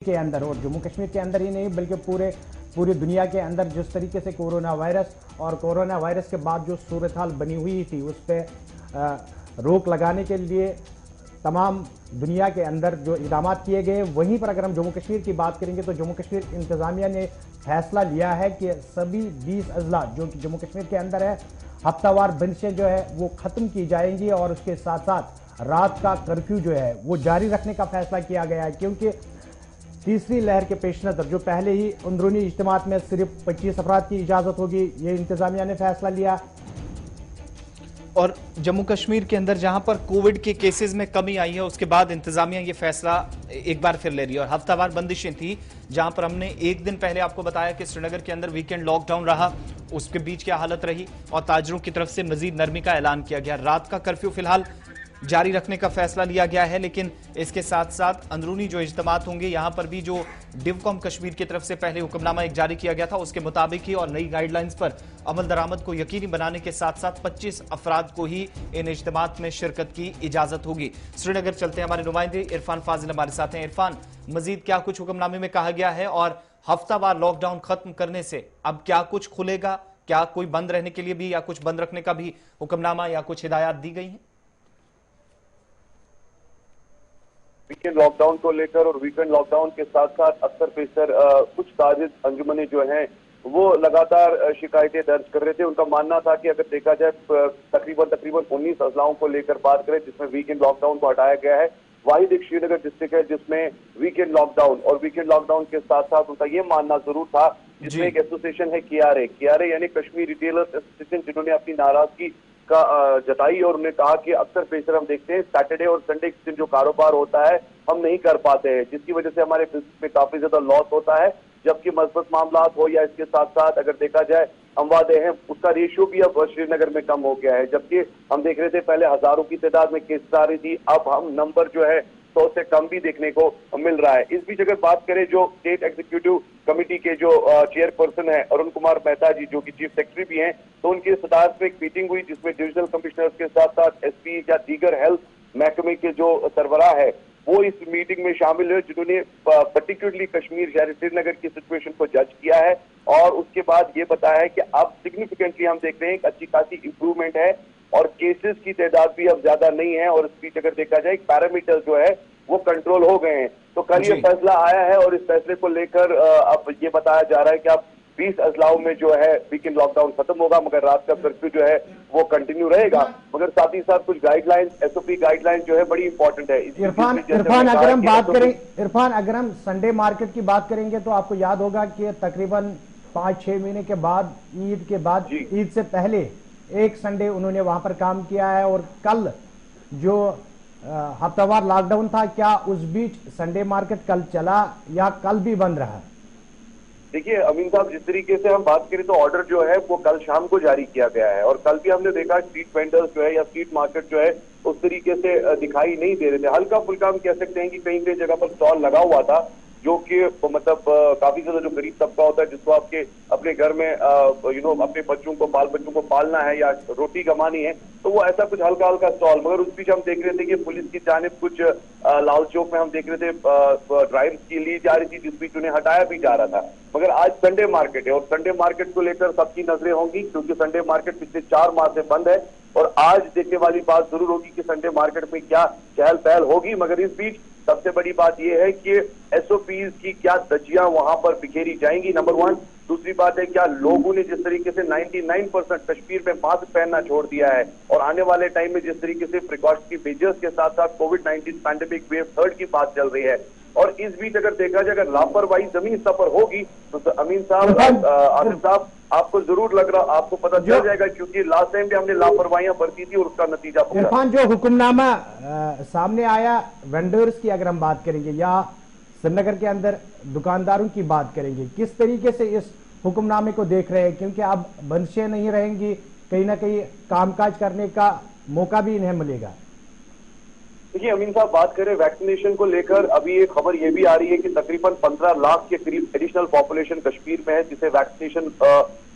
के अंदर और जम्मू कश्मीर के अंदर ही नहीं बल्कि पूरी दुनिया के अंदर जिस तरीके से कोरोना वायरस के बाद जो सूरत हाल बनी हुई थी उस पर रोक लगाने के लिए तमाम दुनिया के अंदर जो इक़दाम किए गए, वहीं पर अगर हम जम्मू कश्मीर की बात करेंगे तो जम्मू कश्मीर इंतजामिया ने फैसला लिया है कि सभी 20 अजला जो कि जम्मू कश्मीर के अंदर है, हफ्तावार बंदिशें जो है वो खत्म की जाएंगी और उसके साथ साथ रात का कर्फ्यू जो है वो जारी रखने का फैसला किया गया है, क्योंकि तीसरी लहर के पेश नजर जो पहले ही अंदरूनी इज्तिमात में सिर्फ 25 अफराद की इजाजत होगी, ये इंतजामिया ने फैसला लिया। और जम्मू कश्मीर के अंदर जहां पर कोविड के केसेस में कमी आई है उसके बाद इंतजामिया ये फैसला एक बार फिर ले रही है। और हफ्तावार बंदिशें थी जहां पर हमने एक दिन पहले आपको बताया कि श्रीनगर के अंदर वीकेंड लॉकडाउन रहा, उसके बीच क्या हालत रही और ताजरों की तरफ से मजीद नरमी का ऐलान किया गया। रात का कर्फ्यू फिलहाल जारी रखने का फैसला लिया गया है, लेकिन इसके साथ साथ अंदरूनी जो इज्तिमात होंगे यहां पर भी जो डिवकॉम कश्मीर की तरफ से पहले हुक्मनामा एक जारी किया गया था उसके मुताबिक ही और नई गाइडलाइंस पर अमल दरामद को यकीनी बनाने के साथ साथ 25 अफराद को ही इन इज्तिमात में शिरकत की इजाजत होगी। श्रीनगर चलते हैं, हमारे नुमाइंदे इरफान फाजिल हमारे साथ हैं। इरफान, मजीद क्या कुछ हुक्मनामे में कहा गया है और हफ्तावार लॉकडाउन खत्म करने से अब क्या कुछ खुलेगा? क्या कोई बंद रहने के लिए भी या कुछ बंद रखने का भी हुक्मनामा या कुछ हिदायत दी गई है? वीकेंड लॉकडाउन को लेकर और वीकेंड लॉकडाउन के साथ साथ अक्सर पेशर कुछ ताजिद अंजुमने जो हैं वो लगातार शिकायतें दर्ज कर रहे थे। उनका मानना था कि अगर देखा जाए तकरीबन 19 अजलाओं को लेकर बात करें जिसमें वीकेंड लॉकडाउन को हटाया गया है, वाहिद एक श्रीनगर डिस्ट्रिक्ट है जिसमें वीकेंड लॉकडाउन और वीकेंड लॉकडाउन के साथ साथ उनका ये मानना जरूर था, जिसमें एक एसोसिएशन है कियारे यानी कश्मीर रिटेलर्स एसोसिएशन, जिन्होंने अपनी नाराजगी का जताई और उन्होंने कहा कि अक्सर पेशर हम देखते हैं सैटरडे और संडे के दिन जो कारोबार होता है हम नहीं कर पाते हैं, जिसकी वजह से हमारे बिजनेस में काफी ज्यादा लॉस होता है। जबकि मजबूत मामला हो या इसके साथ साथ अगर देखा जाए अमवादे हैं उसका रेशियो भी अब श्रीनगर में कम हो गया है। जबकि हम देख रहे थे पहले हजारों की तादाद में केसेस आ रही थी, अब हम नंबर जो है 100 से कम भी देखने को मिल रहा है। इस बीच अगर बात करें जो स्टेट एग्जीक्यूटिव कमेटी के जो चेयरपर्सन है अरुण कुमार मेहता जी जो कि चीफ सेक्रेटरी भी हैं, तो उनकी सदारत में एक मीटिंग हुई जिसमें डिविजनल कमिश्नर्स के साथ साथ एसपी या दीगर हेल्थ महकमे के जो सरबराह है वो इस मीटिंग में शामिल हुए, जिन्होंने पर्टिकुलरली कश्मीर शहर श्रीनगर की सिचुएशन को जज किया है और उसके बाद ये बताया है कि अब सिग्निफिकेंटली हम देख रहे हैं अच्छी खासी इंप्रूवमेंट है और केसेस की तादाद भी अब ज्यादा नहीं है और इस बीच अगर देखा जाए पैरामीटर जो है वो कंट्रोल हो गए हैं। तो कल ये फैसला आया है और इस फैसले को लेकर अब ये बताया जा रहा है कि अब 20 अजलाओं में जो है वीकेंड लॉकडाउन खत्म होगा, मगर रात का कर्फ्यू जो है वो कंटिन्यू रहेगा। मगर साथ ही साथ कुछ गाइडलाइंस एसओपी गाइडलाइंस जो है बड़ी इंपॉर्टेंट है। इरफान अगर हम संडे मार्केट की बात करेंगे तो आपको याद होगा कि तकरीबन 5-6 महीने के बाद ईद से पहले एक संडे उन्होंने वहां पर काम किया है और कल जो हफ्तावार लॉकडाउन था, क्या उस बीच संडे मार्केट कल चला या कल भी बंद रहा? देखिए अमीन साहब, जिस तरीके से हम बात करें तो ऑर्डर जो है वो कल शाम को जारी किया गया है और कल भी हमने देखा स्ट्रीट वेंडर्स जो है या स्ट्रीट मार्केट जो है उस तरीके से दिखाई नहीं दे रहे थे। हल्का फुल्का हम कह सकते हैं कि कहीं कहीं जगह पर स्टॉल लगा हुआ था, जो कि मतलब काफी ज्यादा जो गरीब तबका होता है जिसको आपके अपने घर में अपने बच्चों को बाल बच्चों को पालना है या रोटी कमानी है, तो वो ऐसा कुछ हल्का हल्का स्टॉल। मगर उस बीच हम देख रहे थे कि पुलिस की जानिब कुछ लाल चौक में हम देख रहे थे ड्राइव की ली जा रही थी, जिस बीच उन्हें हटाया भी जा रहा था। मगर आज संडे मार्केट है और संडे मार्केट को लेकर सबकी नजरें होंगी, क्योंकि संडे मार्केट पिछले 4 माह से बंद है और आज देखने वाली बात जरूर होगी कि संडे मार्केट में क्या चहल पहल होगी। मगर इस बीच सबसे बड़ी बात यह है कि एसओपीज की क्या धज्जियां वहां पर बिखेरी जाएंगी, नंबर 1। दूसरी बात है क्या लोगों ने जिस तरीके से 99% कश्मीर में मास्क पहनना छोड़ दिया है और आने वाले टाइम में जिस तरीके से प्रिकॉशन की मेजर्स के साथ साथ कोविड-19 पैंडेमिक वेव 3 की बात चल रही है और इस बीच अगर देखा जाए अगर लापरवाही जमीन स्तर पर होगी तो अमीन साहब आसिफ साहब आपको जरूर लग रहा आपको पता चल जाएगा, क्योंकि लास्ट टाइम भी हमने लापरवाहियां बरती थी और उसका नतीजा इरफान जो हुक्मनामा सामने आया वेंडर्स की अगर हम बात करेंगे या श्रीनगर के अंदर दुकानदारों की बात करेंगे, किस तरीके से इस हुक्मनामे को देख रहे हैं? क्योंकि अब बंदिशें नहीं रहेंगी, कहीं ना कहीं कामकाज करने का मौका भी इन्हें मिलेगा। देखिए अमीन साहब, बात करें वैक्सीनेशन को लेकर अभी एक खबर ये भी आ रही है कि तकरीबन 15 लाख के करीब एडिशनल पॉपुलेशन कश्मीर में है जिसे वैक्सीनेशन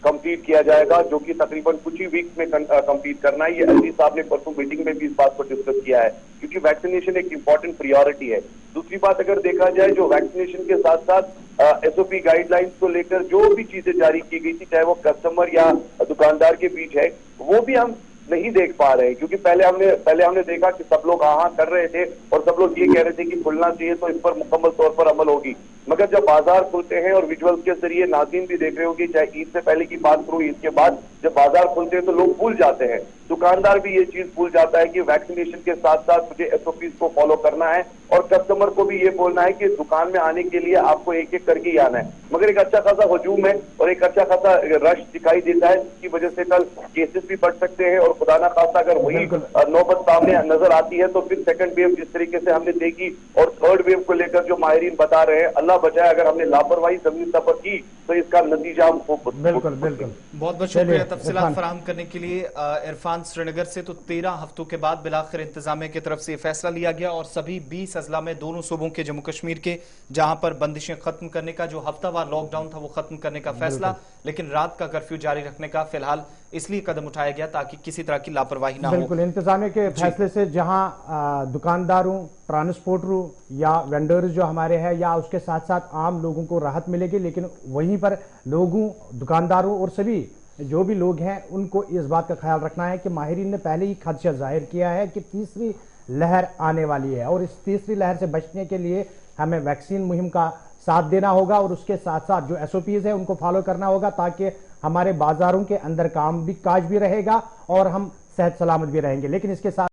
कंप्लीट किया जाएगा, जो कि तकरीबन कुछ ही वीक्स में कंप्लीट करना है। ये एलजी साहब ने परसों मीटिंग में भी इस बात को डिस्कस किया है, क्योंकि वैक्सीनेशन एक इंपॉर्टेंट प्रियोरिटी है। दूसरी दूसरी बात अगर देखा जाए, जो वैक्सीनेशन के साथ साथ एसओपी गाइडलाइंस को लेकर जो भी चीजें जारी की गई थी, चाहे वो कस्टमर या दुकानदार के बीच है, वो भी हम नहीं देख पा रहे हैं। क्योंकि पहले हमने देखा कि सब लोग हाँ कर रहे थे और सब लोग ये कह रहे थे कि खुलना चाहिए तो इस पर मुकम्मल तौर पर अमल होगी। मगर जब बाजार खुलते हैं, और विजुअल्स के जरिए नाज़रीन भी देख रहे होंगे, चाहे ईद से पहले की बात करूं, ईद के बाद जब बाजार खुलते हैं तो लोग भूल जाते हैं, दुकानदार भी ये चीज भूल जाता है कि वैक्सीनेशन के साथ साथ मुझे एसओपीज को फॉलो करना है, और कस्टमर को भी ये बोलना है कि दुकान में आने के लिए आपको एक एक करके ही आना है। मगर एक अच्छा खासा हजूम है और एक अच्छा खासा रश दिखाई देता है, जिसकी वजह से कल केसेस भी बढ़ सकते हैं, और खुदा ना खास्ता अगर वही नौबत सामने नजर आती है तो फिर सेकंड वेव जिस तरीके से हमने देखी और थर्ड वेव को लेकर जो माहिरीन बता रहे हैं, अल्लाह बचाए अगर हमने लापरवाही जमीन पर की तो इसका नतीजा हम बिल्कुल बिल्कुल। बहुत बहुत शुक्रिया तफसीलात फराहम करने के लिए इरफान श्रीनगर से। तो 13 हफ्तों के बाद बिलाखिर इंतजामिया की तरफ से फैसला लिया गया और सभी 20 अजला में दोनों सूबों के, जम्मू कश्मीर के, जहां पर बंदिशें खत्म करने का, जो हफ्तावार लॉकडाउन था वो खत्म करने का फैसला, लेकिन रात का कर्फ्यू जारी रखने का फिलहाल इसलिए कदम उठाया गया ताकि किसी तरह की लापरवाही ना हो। बिल्कुल, इंतजामिया के फैसले से जहां दुकानदारों, ट्रांसपोर्टरों या वेंडर्स जो हमारे हैं, या उसके साथ साथ आम लोगों को राहत मिलेगी, लेकिन वहीं पर लोगों, दुकानदारों और सभी जो भी लोग हैं उनको इस बात का ख्याल रखना है कि माहिरीन ने पहले ही खदशा जाहिर किया है कि तीसरी लहर आने वाली है, और इस तीसरी लहर से बचने के लिए हमें वैक्सीन मुहिम का साथ देना होगा, और उसके साथ साथ जो एसओपीज है उनको फॉलो करना होगा, ताकि हमारे बाजारों के अंदर काज भी रहेगा और हम सेहत सलामत भी रहेंगे। लेकिन इसके साथ